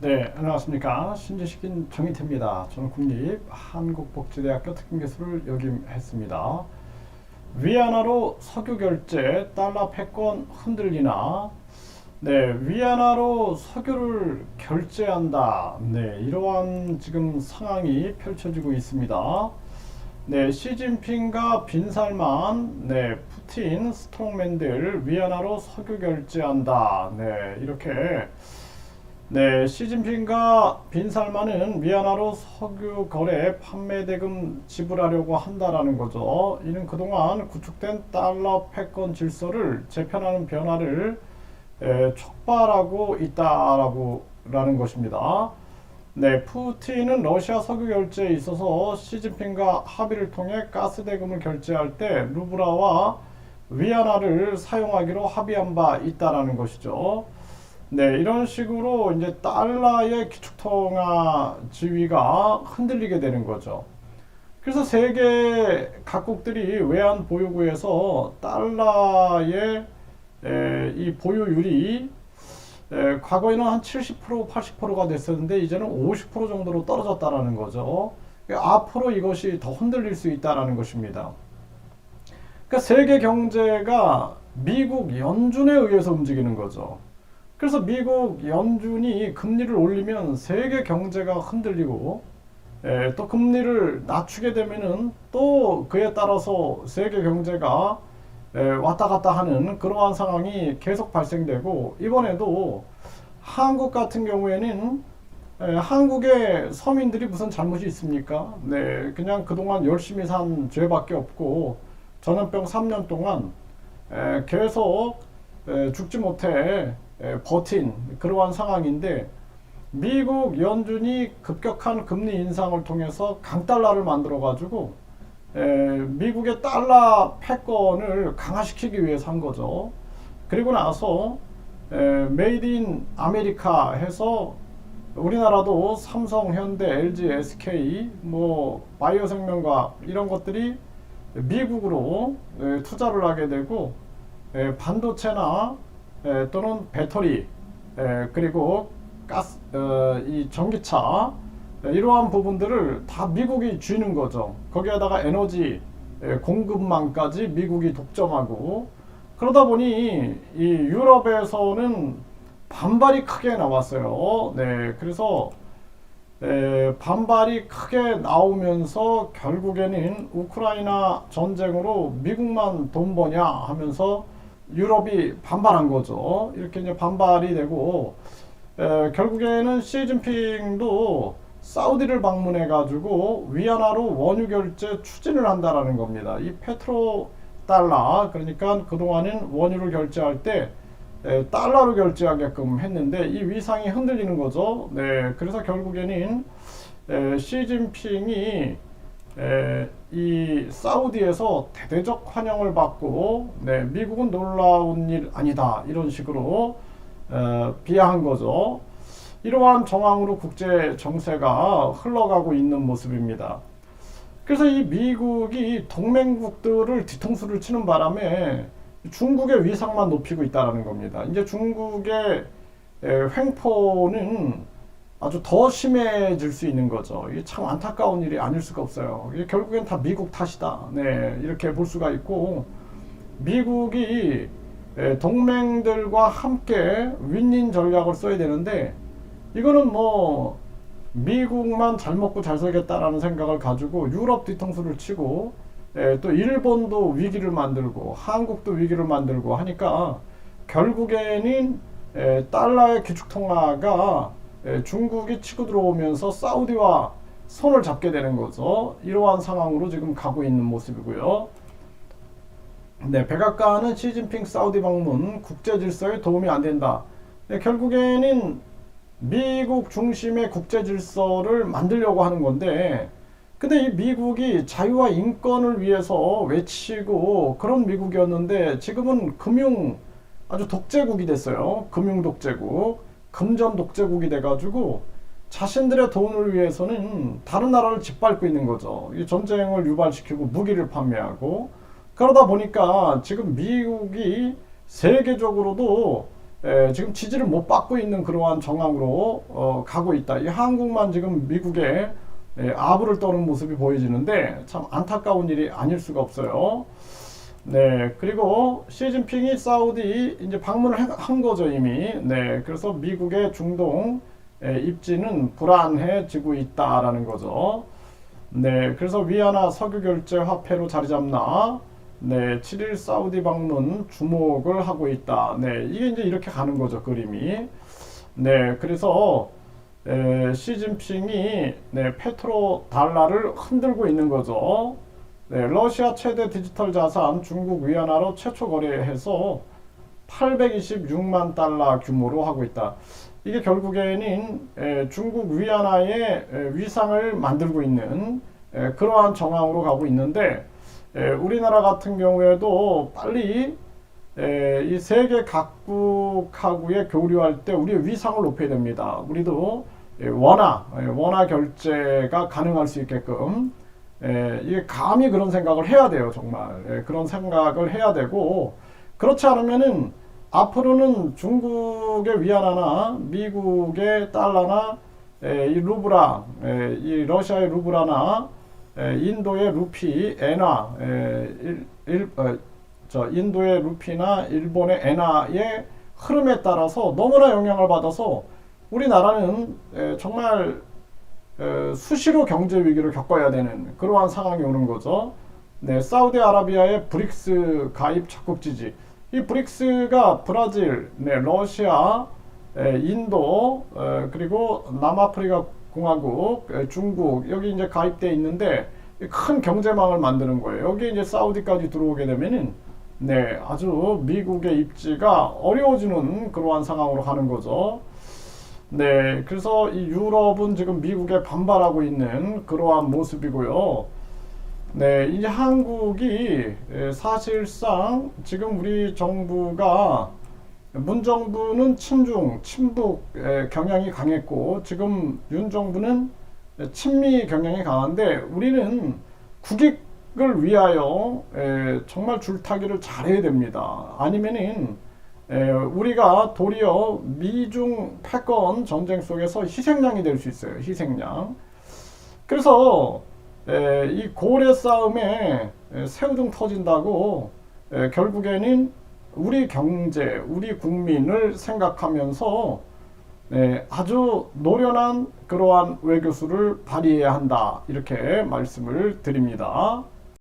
네, 안녕하십니까. 신지식인 정희태입니다. 저는 국립한국복지대학교 특임교수를 역임했습니다. 위안화로 석유 결제, 달러 패권 흔들리나? 네, 위안화로 석유를 결제한다. 네, 이러한 지금 상황이 펼쳐지고 있습니다. 네, 시진핑과 빈살만, 네, 푸틴, 스트롱맨들 위안화로 석유 결제한다. 네, 이렇게 네, 시진핑과 빈살만은 위안화로 석유 거래 판매 대금 지불하려고 한다라는 거죠. 이는 그동안 구축된 달러 패권 질서를 재편하는 변화를 촉발하고 있다라는 것입니다. 네, 푸틴은 러시아 석유 결제에 있어서 시진핑과 합의를 통해 가스 대금을 결제할 때 루블화와 위안화를 사용하기로 합의한 바 있다라는 것이죠. 네, 이런 식으로 이제 달러의 기축통화 지위가 흔들리게 되는 거죠. 그래서 세계 각국들이 외환 보유고에서 달러의 이 보유율이 과거에는 한 70%, 80%가 됐었는데 이제는 50% 정도로 떨어졌다라는 거죠. 앞으로 이것이 더 흔들릴 수 있다라는 것입니다. 그러니까 세계 경제가 미국 연준에 의해서 움직이는 거죠. 그래서 미국 연준이 금리를 올리면 세계 경제가 흔들리고 또 금리를 낮추게 되면은 또 그에 따라서 세계 경제가 왔다 갔다 하는 그러한 상황이 계속 발생되고 이번에도 한국 같은 경우에는 한국의 서민들이 무슨 잘못이 있습니까? 네, 그냥 그동안 열심히 산 죄밖에 없고 전염병 3년 동안 계속 죽지 못해 버틴 그러한 상황인데 미국 연준이 급격한 금리 인상을 통해서 강달러를 만들어 가지고 미국의 달러 패권을 강화시키기 위해서 한 거죠. 그리고 나서 메이드 인 아메리카 해서 우리나라도 삼성, 현대, LG, SK, 뭐 바이오생명과학 이런 것들이 미국으로 투자를 하게 되고 반도체나 또는 배터리 그리고 가스 이 전기차 이러한 부분들을 다 미국이 쥐는 거죠. 거기에다가 에너지 공급망까지 미국이 독점하고 그러다 보니 이 유럽에서는 반발이 크게 나왔어요. 네, 그래서 반발이 크게 나오면서 결국에는 우크라이나 전쟁으로 미국만 돈 버냐 하면서 유럽이 반발한 거죠. 이렇게 이제 반발이 되고 결국에는 시진핑도 사우디를 방문해 가지고 위안화로 원유 결제 추진을 한다라는 겁니다. 이 페트로 달러 그러니까 그동안은 원유를 결제할 때 달러로 결제하게끔 했는데 이 위상이 흔들리는 거죠. 네, 그래서 결국에는 시진핑이 이 사우디에서 대대적 환영을 받고 네, 미국은 놀라운 일 아니다 이런 식으로 비하한 거죠. 이러한 정황으로 국제 정세가 흘러가고 있는 모습입니다. 그래서 이 미국이 동맹국들을 뒤통수를 치는 바람에 중국의 위상만 높이고 있다는 겁니다. 이제 중국의 횡포는 아주 더 심해질 수 있는 거죠. 이게 참 안타까운 일이 아닐 수가 없어요. 이게 결국엔 다 미국 탓이다. 네, 이렇게 볼 수가 있고 미국이 동맹들과 함께 윈윈 전략을 써야 되는데 이거는 뭐 미국만 잘 먹고 잘 살겠다라는 생각을 가지고 유럽 뒤통수를 치고 또 일본도 위기를 만들고 한국도 위기를 만들고 하니까 결국에는 달러의 기축통화가 중국이 치고 들어오면서 사우디와 손을 잡게 되는 거죠. 이러한 상황으로 지금 가고 있는 모습이고요. 네, 백악관은 시진핑 사우디 방문 국제 질서에 도움이 안 된다. 네, 결국에는 미국 중심의 국제 질서를 만들려고 하는 건데 근데 이 미국이 자유와 인권을 위해서 외치고 그런 미국이었는데 지금은 아주 독재국이 됐어요. 금융 독재국, 금전 독재국이 돼가지고 자신들의 돈을 위해서는 다른 나라를 짓밟고 있는 거죠. 이 전쟁을 유발시키고 무기를 판매하고 그러다 보니까 지금 미국이 세계적으로도 지금 지지를 못 받고 있는 그러한 정황으로 가고 있다. 이 한국만 지금 미국에 아부를 떠는 모습이 보여지는데 참 안타까운 일이 아닐 수가 없어요. 네, 그리고 시진핑이 사우디 이제 방문을 한 거죠, 이미. 네, 그래서 미국의 중동 입지는 불안해지고 있다라는 거죠. 네, 그래서 위안화 석유 결제 화폐로 자리 잡나? 네, 7일 사우디 방문 주목을 하고 있다. 네, 이게 이제 이렇게 가는 거죠, 그림이. 네, 그래서 시진핑이 네, 페트로 달러를 흔들고 있는 거죠. 네, 러시아 최대 디지털 자산 중국 위안화로 최초 거래해서 826만 달러 규모로 하고 있다. 이게 결국에는 중국 위안화의 위상을 만들고 있는 그러한 정황으로 가고 있는데 우리나라 같은 경우에도 빨리 이 세계 각국하고의 교류할 때 우리의 위상을 높여야 됩니다. 우리도 원화 결제가 가능할 수 있게끔 이게 감히 그런 생각을 해야 돼요. 정말 그런 생각을 해야 되고 그렇지 않으면은 앞으로는 중국의 위안화나 미국의 달러나 이 루브라, 이 러시아의 루브라나 인도의 루피, 엔화, 인도의 루피나 일본의 엔화의 흐름에 따라서 너무나 영향을 받아서 우리나라는 정말 수시로 경제 위기를 겪어야 되는 그러한 상황이 오는 거죠. 네, 사우디아라비아의 브릭스 가입 적극 지지. 이 브릭스가 브라질, 네, 러시아, 인도, 그리고 남아프리카 공화국, 중국 여기 이제 가입돼 있는데 큰 경제망을 만드는 거예요. 여기 이제 사우디까지 들어오게 되면은 네, 아주 미국의 입지가 어려워지는 그러한 상황으로 가는 거죠. 네, 그래서 이 유럽은 지금 미국에 반발하고 있는 그러한 모습이고요. 네, 이제 한국이 사실상 지금 우리 정부가 문 정부는 친중, 친북 경향이 강했고 지금 윤 정부는 친미 경향이 강한데 우리는 국익을 위하여 정말 줄타기를 잘해야 됩니다. 아니면은 우리가 도리어 미중 패권 전쟁 속에서 희생양이 될 수 있어요. 희생양. 그래서 이 고래 싸움에 새우등 터진다고 결국에는 우리 경제, 우리 국민을 생각하면서 아주 노련한 그러한 외교수를 발휘해야 한다. 이렇게 말씀을 드립니다.